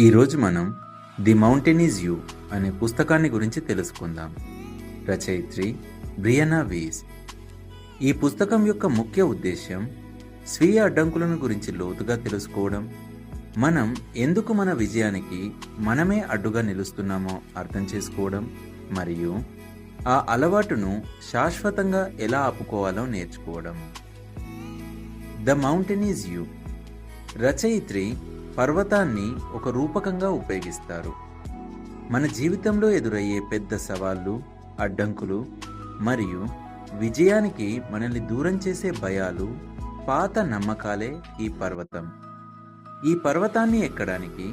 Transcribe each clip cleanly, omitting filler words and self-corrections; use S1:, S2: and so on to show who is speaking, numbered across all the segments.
S1: ఈరోజు మనం the mountain is you అనే పుస్తకాన్ని గురించి తెలుసుకుందాం. రచయిత్రి బ్రియానా వీస్. ఈ పుస్తకం యొక్క ముఖ్య ఉద్దేశ్యం స్వీయ అడ్డంకులను గురించి లోతుగా తెలుసుకోవడం, మనం ఎందుకు మన విజయానికి మనమే అడ్డుగా నిలుస్తున్నామో అర్థం చేసుకోవడం, మరియు ఆ అలవాటును శాశ్వతంగా ఎలా ఆపుకోవాలో నేర్చుకోవడం. The mountain is you. రచయిత్రి పర్వతాన్ని ఒక రూపకంగా ఉపయోగిస్తారు. మన జీవితంలో ఎదురయ్యే పెద్ద సవాళ్లు, అడ్డంకులు మరియు విజయానికి మనల్ని దూరం చేసే భయాలు, పాత నమ్మకాలే ఈ పర్వతం. ఈ పర్వతాన్ని ఎక్కడానికి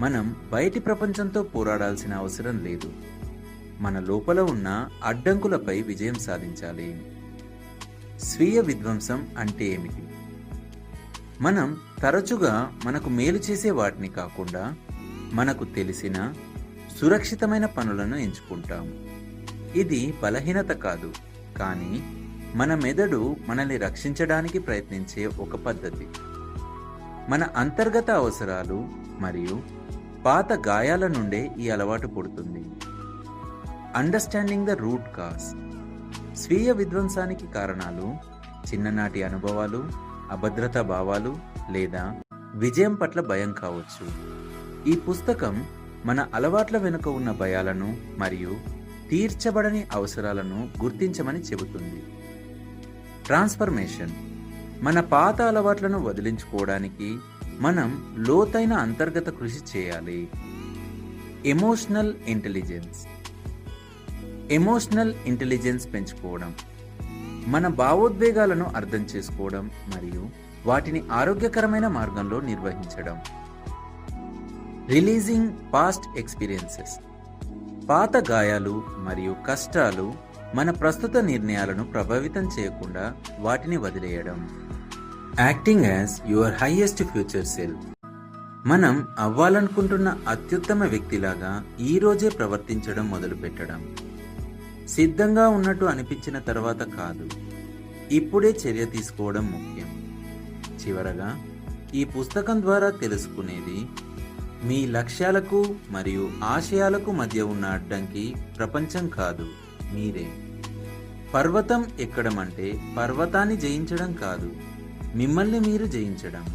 S1: మనం బయటి ప్రపంచంతో పోరాడాల్సిన అవసరం లేదు. మన లోపల ఉన్న అడ్డంకులపై విజయం సాధించాలి. స్వీయ విధ్వంసం అంటే ఏమిటి? మనం తరచుగా మనకు మేలు చేసే వాటిని కాకుండా మనకు తెలిసిన సురక్షితమైన పనులను ఎంచుకుంటాం. ఇది బలహీనత కాదు, కానీ మన మెదడు మనల్ని రక్షించడానికి ప్రయత్నించే ఒక పద్ధతి. మన అంతర్గత అవసరాలు మరియు పాత గాయాల నుండే ఈ అలవాటు పుడుతుంది. Understanding the root cause. స్వీయ విధ్వంసానికి కారణాలు చిన్ననాటి అనుభవాలు, అభద్రతా భావాలు లేదా విజయం పట్ల భయం కావచ్చు. ఈ పుస్తకం మన అలవాట్ల వెనుక ఉన్న భయాలను మరియు తీర్చబడని అవసరాలను గుర్తించమని చెబుతుంది. ట్రాన్స్ఫర్మేషన్. మన పాత అలవాట్లను వదిలించుకోవడానికి మనం లోతైన అంతర్గత కృషి చేయాలి. Emotional intelligence. ఎమోషనల్ ఇంటెలిజెన్స్ పెంచుకోవడం, మన భావోద్వేగాలను అర్థం చేసుకోవడం మరియు వాటిని ఆరోగ్యకరమైన మార్గంలో నిర్వహించడం. Releasing past experiences. పాత గాయాలు మరియు కష్టాలు మన ప్రస్తుత నిర్ణయాలను ప్రభావితం చేయకుండా వాటిని వదిలేయడం. Acting as your highest future self. మనం అవ్వాలనుకుంటున్న అత్యుత్తమ వ్యక్తిలాగా ఈ రోజే ప్రవర్తించడం మొదలుపెట్టడం. సిద్ధంగా ఉన్నట్టు అనిపించిన తర్వాత కాదు, ఇప్పుడే చర్య తీసుకోవడం ముఖ్యం. చివరగా, ఈ పుస్తకం ద్వారా తెలుసుకునేది మీ లక్ష్యాలకు మరియు ఆశయాలకు మధ్య ఉన్న అడ్డంకి ప్రపంచం కాదు, మీరే. పర్వతం ఎక్కడం అంటే పర్వతాన్ని జయించడం కాదు, మిమ్మల్ని మీరు జయించడం.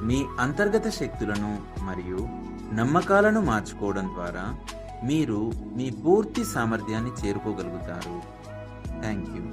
S1: మీ అంతర్గత శక్తులను మరియు నమ్మకాలను మార్చుకోవడం ద్వారా మీరు మీ పూర్తి సామర్థ్యాన్ని చేరుకోగలుగుతారు. Thank you.